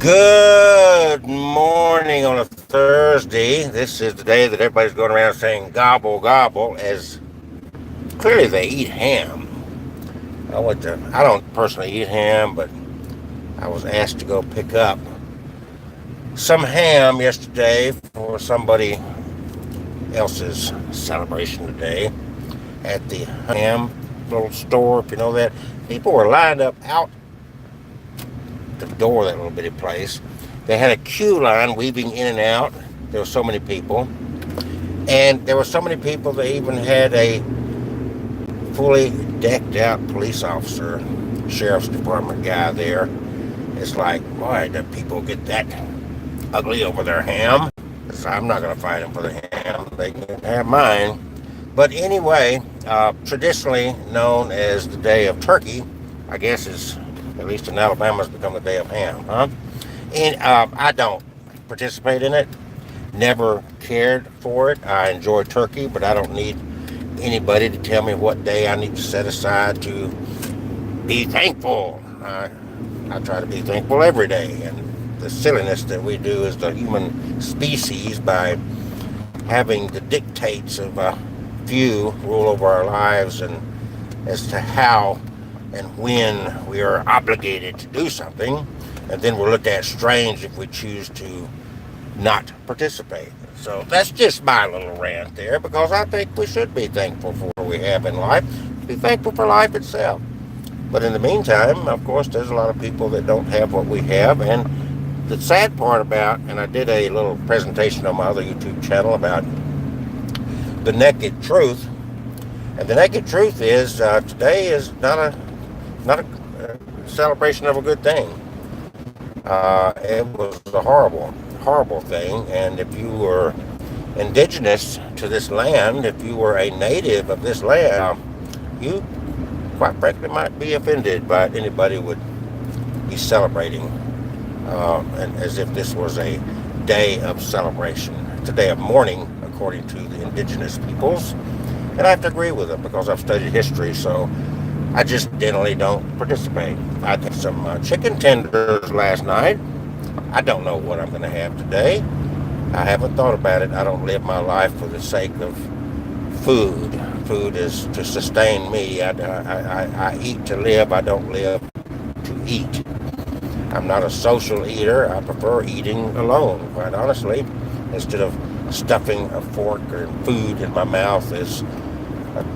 Good morning on a Thursday. This is the day that everybody's going around saying gobble gobble, as clearly they eat ham. I don't personally eat ham, but I was asked to go pick up some ham yesterday for somebody else's celebration today at the ham little store, if you know that. People were lined up out the door of that little bitty place. They had a queue line weaving in and out. There were so many people. And there were so many people, they even had a fully decked out police officer, sheriff's department guy there. It's like, why do people get that ugly over their ham? So I'm not going to fight them for the ham. They can have mine. But anyway, traditionally known as the Day of Turkey, I guess is, at least in Alabama, has become the Day of Ham, huh? And I don't participate in it. Never cared for it. I enjoy turkey, but I don't need anybody to tell me what day I need to set aside to be thankful. I try to be thankful every day. And the silliness that we do as the human species by having the dictates of a few rule over our lives and as to how and when we are obligated to do something, and then we're looked at strange if we choose to not participate. So that's just my little rant there, because I think we should be thankful for what we have in life, be thankful for life itself. But in the meantime, of course, there's a lot of people that don't have what we have, and the sad part about, and I did a little presentation on my other YouTube channel about the naked truth, and the naked truth is today is not a celebration of a good thing. It was a horrible thing. And if you were indigenous to this land, if you were a native of this land, you quite frankly might be offended by anybody would be celebrating, and as if this was a day of celebration. It's a day of mourning, according to the indigenous peoples. And I have to agree with them because I've studied history, so I just generally don't participate. I had some chicken tenders last night. I don't know what I'm going to have today. I haven't thought about it. I don't live my life for the sake of food. Food is to sustain me. I eat to live. I don't live to eat. I'm not a social eater. I prefer eating alone, quite honestly, instead of stuffing a fork or food in my mouth as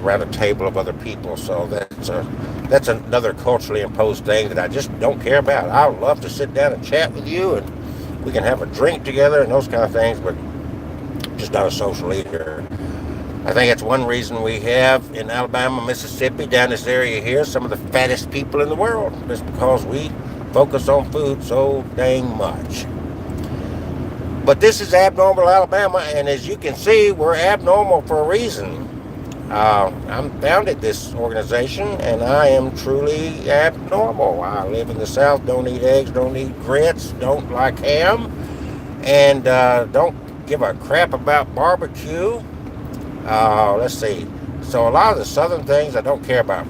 around a table of other people. So that's another culturally imposed thing that I just don't care about. I would love to sit down and chat with you, and we can have a drink together and those kind of things, but just not a social eater. I think that's one reason we have in Alabama, Mississippi, down this area here, some of the fattest people in the world. Just because we focus on food so dang much. But this is Abnormal Alabama, and as you can see, we're abnormal for a reason. I founded this organization, and I am truly abnormal. I live in the South, don't eat eggs, don't eat grits, don't like ham, and don't give a crap about barbecue. Let's see. So a lot of the Southern things I don't care about.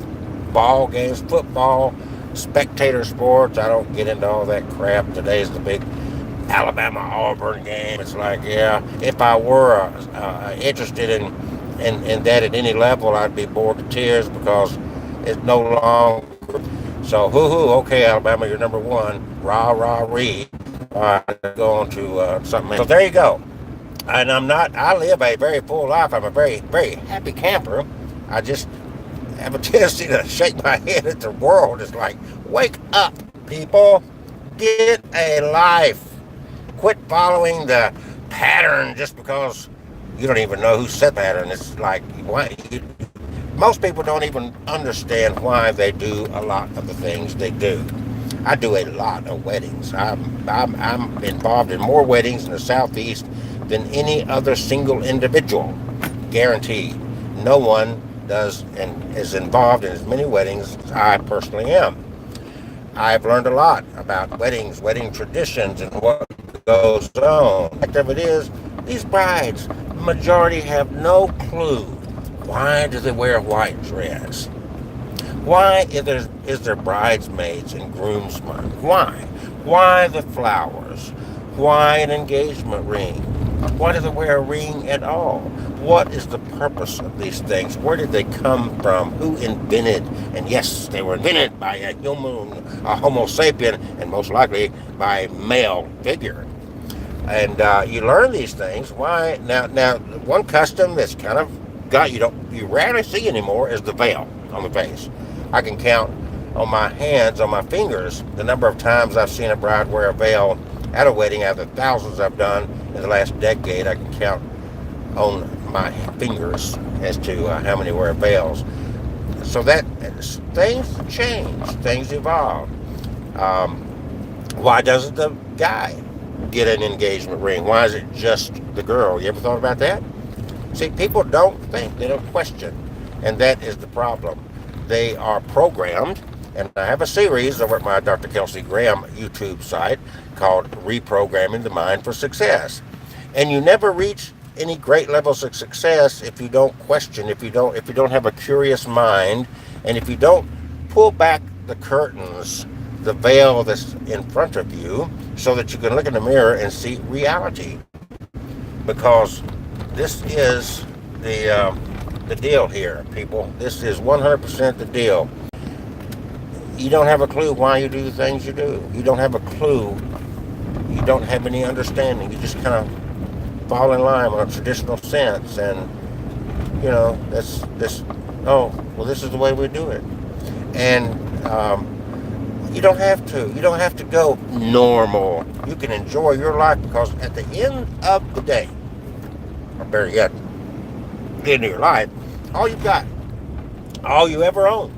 Ball games, football, spectator sports, I don't get into all that crap. Today's the big Alabama-Auburn game. It's like, yeah, if I were interested in that at any level, I'd be bored to tears because it's no longer. So, hoo-hoo, okay, Alabama, you're number one. Rah, rah, ree. All right, go on to something else. So there you go. And I live a very full life. I'm a very, very happy camper. I just have a tendency to shake my head at the world. It's like, wake up, people. Get a life. Quit following the pattern just because you don't even know who set the pattern. It's like, most people don't even understand why they do a lot of the things they do. I do a lot of weddings. I'm involved in more weddings in the Southeast than any other single individual. Guaranteed. No one does and is involved in as many weddings as I personally am. I've learned a lot about weddings, wedding traditions, and what goes on. The fact of it is, these brides, the majority have no clue. Why do they wear a white dress? Why is there bridesmaids and groomsmen? Why? Why the flowers? Why an engagement ring? Why do they wear a ring at all? What is the purpose of these things? Where did they come from? Who invented? And yes, they were invented by a human, a Homo sapien, and most likely by a male figure. And you learn these things. Why now? One custom that's kind of got you rarely see anymore is the veil on the face. I can count on my hands, on my fingers, the number of times I've seen a bride wear a veil at a wedding. Out of the thousands I've done in the last decade, I can count on my fingers as to how many wear veils. So that things change, things evolve. Why doesn't the guy get an engagement ring? Why is it just the girl? You ever thought about that? See, people don't think, they don't question, and that is the problem. They are programmed, and I have a series over at my Dr. Kelsey Graham YouTube site called Reprogramming the Mind for Success. And you never reach any great levels of success if you don't question, if you don't have a curious mind, and if you don't pull back the curtains, the veil that's in front of you, so that you can look in the mirror and see reality. Because this is the deal here, people. This is 100% the deal. You don't have a clue why you do the things you do. You don't have a clue. You don't have any understanding. You just kind of fall in line with a traditional sense, and that's this. Oh, well, this is the way we do it, and you don't have to. You don't have to go normal. You can enjoy your life, because at the end of the day, or better yet, the end of your life, all you've got, all you ever own,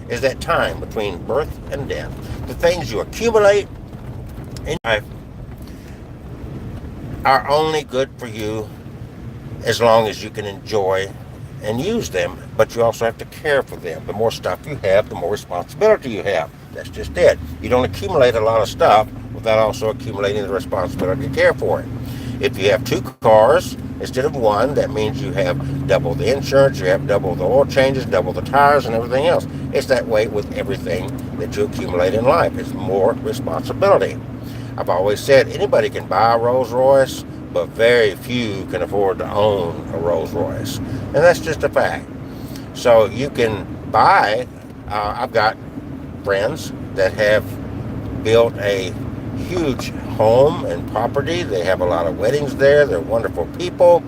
is that time between birth and death. The things you accumulate in life are only good for you as long as you can enjoy and use them, but you also have to care for them. The more stuff you have, the more responsibility you have. That's just it. You don't accumulate a lot of stuff without also accumulating the responsibility to care for it. If you have 2 cars instead of 1, that means you have double the insurance, you have double the oil changes, double the tires, and everything else. It's that way with everything that you accumulate in life. It's more responsibility. I've always said anybody can buy a Rolls Royce, but very few can afford to own a Rolls Royce. And that's just a fact. So you can buy, I've got friends that have built a huge home and property. They have a lot of weddings there. They're wonderful people,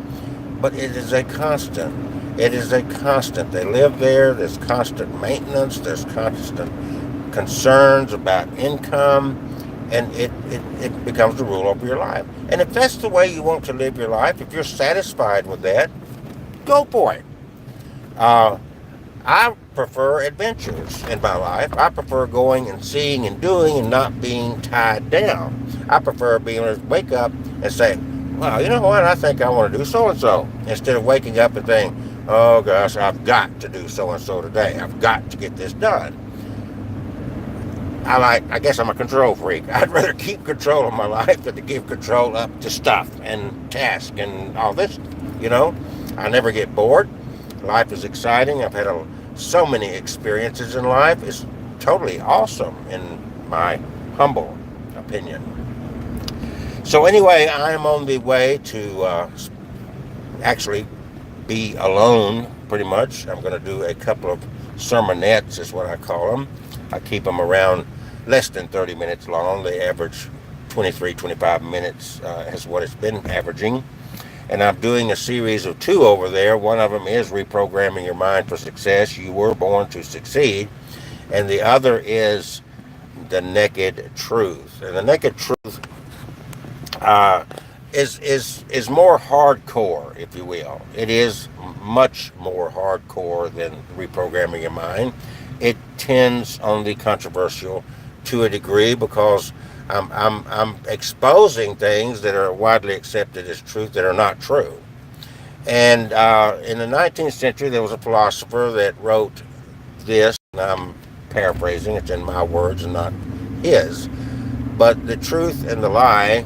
but it is a constant. It is a constant. They live there. There's constant maintenance. There's constant concerns about income, and it becomes the rule over your life. And if that's the way you want to live your life, if you're satisfied with that, go for it. I prefer adventures in my life. I prefer going and seeing and doing and not being tied down. I prefer being able to wake up and say, well, you know what, I think I want to do so-and-so, instead of waking up and thinking, oh gosh, I've got to do so-and-so today. I've got to get this done. I guess I'm a control freak. I'd rather keep control of my life than to give control up to stuff and tasks and all this, I never get bored. Life is exciting. I've had so many experiences in life. It's totally awesome in my humble opinion. So anyway, I'm on the way to actually be alone, pretty much. I'm going to do a couple of sermonettes, is what I call them. I keep them around less than 30 minutes long. They average 23, 25 minutes is what it's been averaging. And I'm doing a series of 2 over there. One of them is Reprogramming Your Mind for Success. You were born to succeed. And the other is The Naked Truth. And The Naked Truth is more hardcore, if you will. It is much more hardcore than Reprogramming Your Mind. It tends on the controversial to a degree, because I'm exposing things that are widely accepted as truth that are not true. And in the 19th century, there was a philosopher that wrote this, and I'm paraphrasing, it's in my words and not his. But the truth and the lie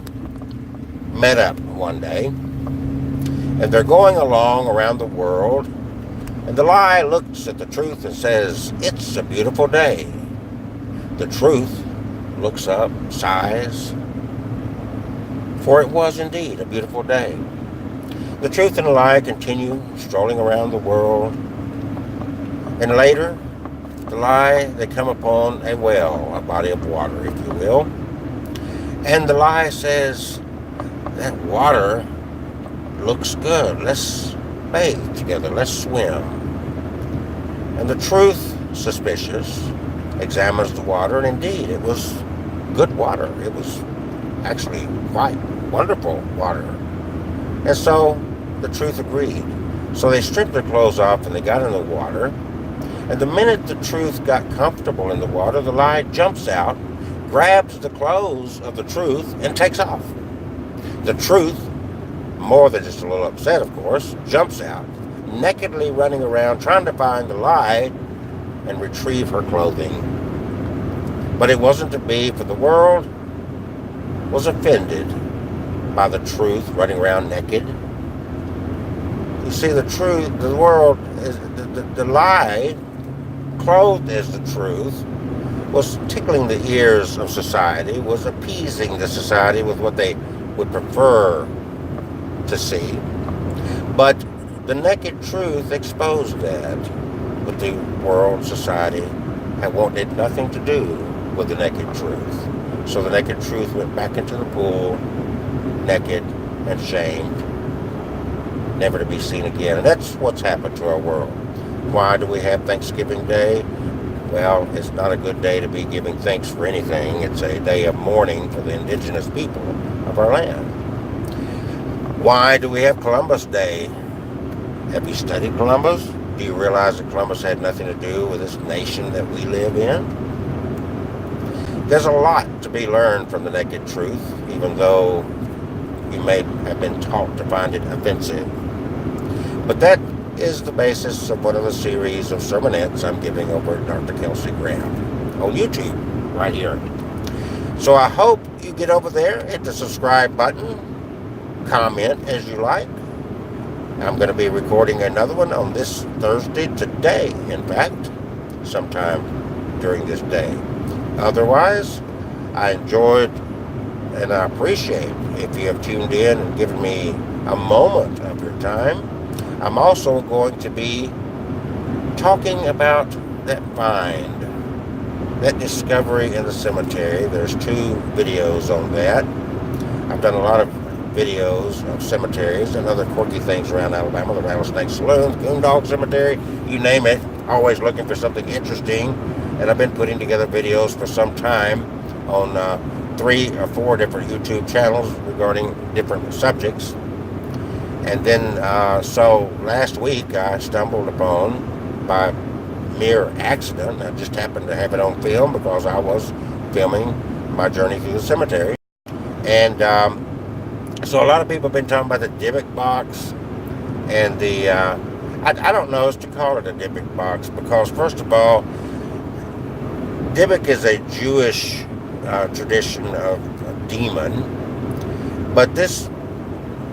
met up one day, and they're going along around the world, and the lie looks at the truth and says, "It's a beautiful day." The truth looks up, sighs, for it was indeed a beautiful day. The truth and the lie continue strolling around the world, and later, the lie, they come upon a well, a body of water, if you will, and the lie says, that water looks good, let's bathe together, let's swim. And the truth, suspicious, examines the water, and indeed, it was good water. It was actually quite wonderful water. And so the truth agreed. So they stripped their clothes off and they got in the water. And the minute the truth got comfortable in the water, the lie jumps out, grabs the clothes of the truth, and takes off. The truth, more than just a little upset, of course, jumps out, nakedly running around trying to find the lie and retrieve her clothing. But it wasn't to be, for the world was offended by the truth running around naked. You see, the truth, the world, is the lie, clothed as the truth, was tickling the ears of society, was appeasing the society with what they would prefer to see. But the naked truth exposed that. But the world, society, had wanted nothing to do with the naked truth. So the naked truth went back into the pool, naked and shamed, never to be seen again. And that's what's happened to our world. Why do we have Thanksgiving Day? Well, it's not a good day to be giving thanks for anything. It's a day of mourning for the indigenous people of our land. Why do we have Columbus Day? Have you studied Columbus? Do you realize that Columbus had nothing to do with this nation that we live in? There's a lot to be learned from the naked truth, even though you may have been taught to find it offensive. But that is the basis of one of the series of sermonettes I'm giving over at Dr. Kelsey Graham on YouTube, right here. So I hope you get over there, hit the subscribe button, comment as you like. I'm going to be recording another one on this Thursday, today, in fact, sometime during this day. Otherwise, I enjoyed and I appreciate if you have tuned in and given me a moment of your time. I'm also going to be talking about that find, that discovery in the cemetery. There's 2 videos on that. I've done a lot of videos of cemeteries and other quirky things around Alabama, the Rattlesnake Saloon, Goondog Cemetery, you name it, always looking for something interesting. And I've been putting together videos for some time on 3 or 4 different YouTube channels regarding different subjects. And then, so last week I stumbled upon, by mere accident, I just happened to have it on film because I was filming my journey through the cemetery. And so a lot of people have been talking about the Dybbuk box and the, I don't know as to call it a Dybbuk box because, first of all, Dybbuk is a Jewish tradition of a demon, but this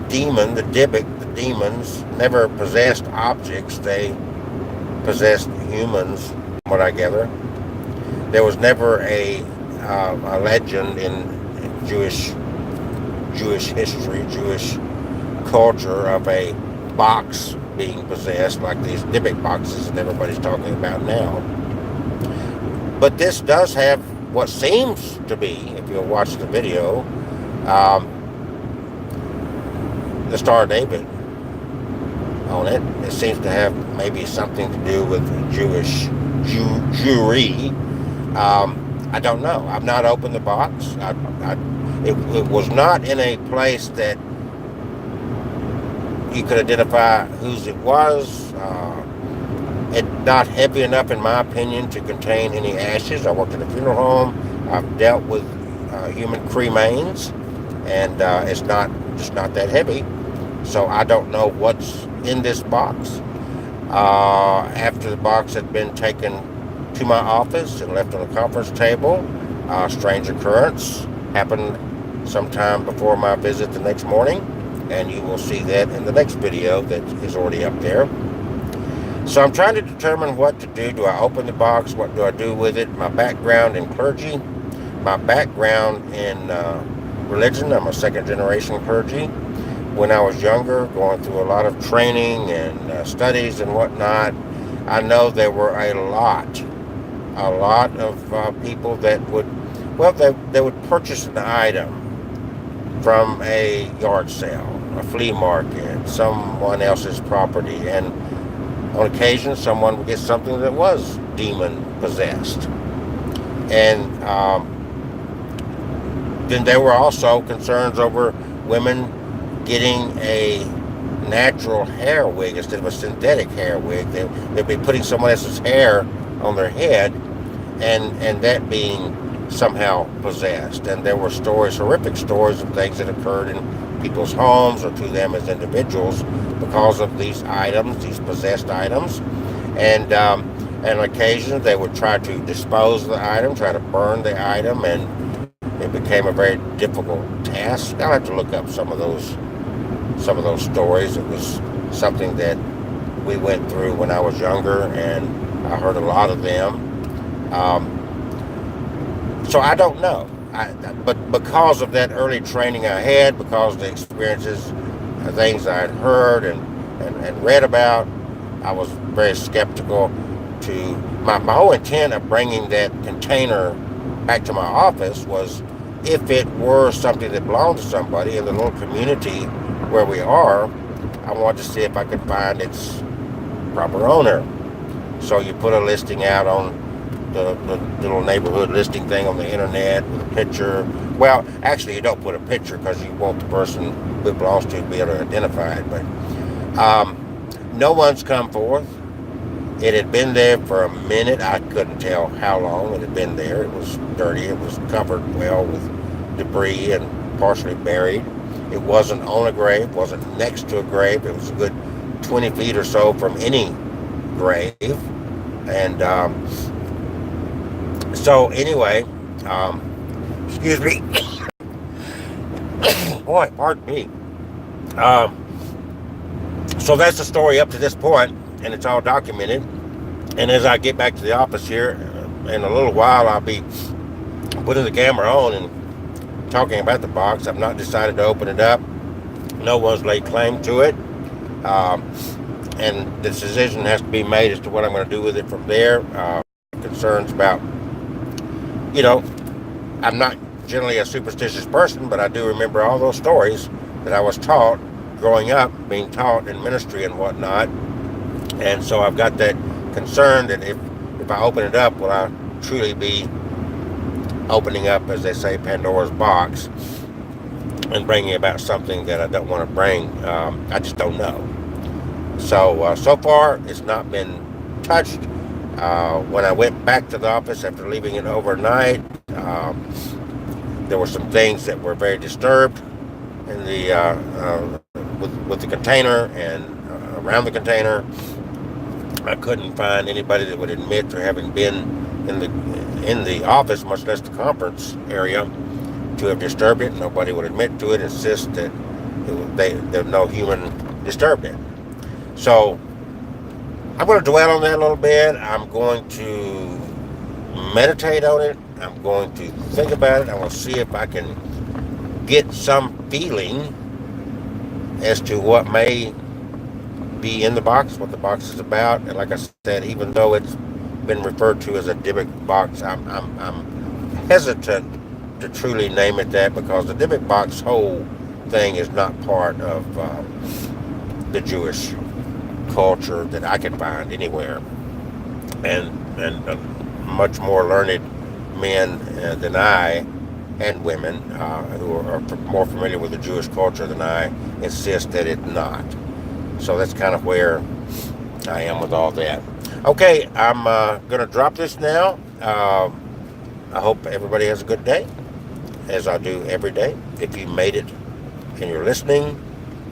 demon, the Dybbuk, the demons, never possessed objects. They possessed humans, from what I gather. There was never a legend in Jewish history, Jewish culture of a box being possessed like these Dybbuk boxes that everybody's talking about now. But this does have what seems to be, if you'll watch the video, the Star of David on it. It seems to have maybe something to do with Jewry. I don't know. I've not opened the box. It was not in a place that you could identify whose it was. It's not heavy enough, in my opinion, to contain any ashes. I worked in a funeral home. I've dealt with human cremains, and it's just not that heavy. So I don't know what's in this box. After the box had been taken to my office and left on a conference table, a strange occurrence happened sometime before my visit the next morning, and you will see that in the next video that is already up there. So I'm trying to determine what to do. Do I open the box? What do I do with it? My background in clergy my background in religion. I'm a second generation clergy. When I was younger, going through a lot of training and studies and whatnot, I know there were a lot of people that would, well, they would purchase an item from a yard sale, a flea market, someone else's property, and on occasion someone would get something that was demon possessed. And then there were also concerns over women getting a natural hair wig instead of a synthetic hair wig. They'd be putting someone else's hair on their head, and that being somehow possessed. And there were stories, horrific stories of things that occurred in people's homes or to them as individuals because of these items, these possessed items. And on occasion they would try to dispose of the item, try to burn the item, and it became a very difficult task. I'll have to look up some of those stories. It was something that we went through when I was younger, and I heard a lot of them. So I don't know. But because of that early training I had, because of the experiences, things I had heard and read about, I was very skeptical. To my whole intent of bringing that container back to my office was, if it were something that belonged to somebody in the little community where we are, I wanted to see if I could find its proper owner. So you put a listing out on the little neighborhood listing thing on the internet with a picture. Well, actually, you don't put a picture because you want the person who it belongs to be able to identify it. But no one's come forth. It had been there for a minute. I couldn't tell how long it had been there. It was dirty. It was covered well with debris and partially buried. It wasn't on a grave, wasn't next to a grave. It was a good 20 feet or so from any grave. And so anyway, excuse me. Boy, pardon me. So that's the story up to this point, and it's all documented. And as I get back to the office here, in a little while, I'll be putting the camera on and talking about the box. I've not decided to open it up. No one's laid claim to it. And the decision has to be made as to what I'm going to do with it from there. Concerns about, I'm not generally a superstitious person, but I do remember all those stories that I was taught growing up, being taught in ministry and whatnot. And so I've got that concern that if I open it up, will I truly be opening up, as they say, Pandora's box and bringing about something that I don't want to bring? I just don't know. So far, it's not been touched. When I went back to the office after leaving it overnight, there were some things that were very disturbed in the with the container and around the container. I couldn't find anybody that would admit to having been in the office, much less the conference area, to have disturbed it. Nobody would admit to it, insist that no human disturbed it. So I'm going to dwell on that a little bit. I'm going to meditate on it. I'm going to think about it. I will see if I can get some feeling as to what may be in the box, what the box is about. And like I said, even though it's been referred to as a Dybbuk box, I'm hesitant to truly name it that, because the Dybbuk box whole thing is not part of the Jewish culture that I can find anywhere. And much more learned men than I, and women who are more familiar with the Jewish culture than I, insist that it's not. So that's kind of where I am with all that. Okay, I'm going to drop this now. I hope everybody has a good day, as I do every day. If you made it and you're listening,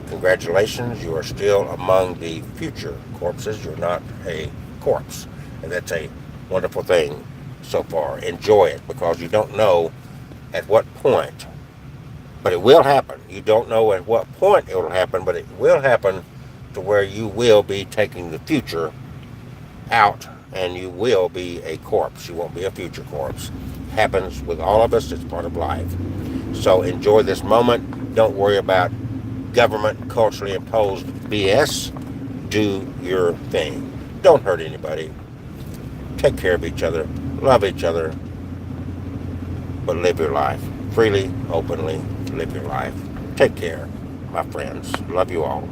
congratulations. You are still among the future corpses. You're not a corpse. And that's a wonderful thing so far. Enjoy it, because you don't know at what point, but it will happen. You don't know at what point it will happen, but it will happen, to where you will be taking the future out, and you will be a corpse. You won't be a future corpse. happens with all of us. It's part of life. So enjoy this moment. Don't worry about government culturally imposed BS. Do your thing. Don't hurt anybody. Take care of each other. Love each other. But live your life. Freely, openly, live your life. Take care, my friends. Love you all.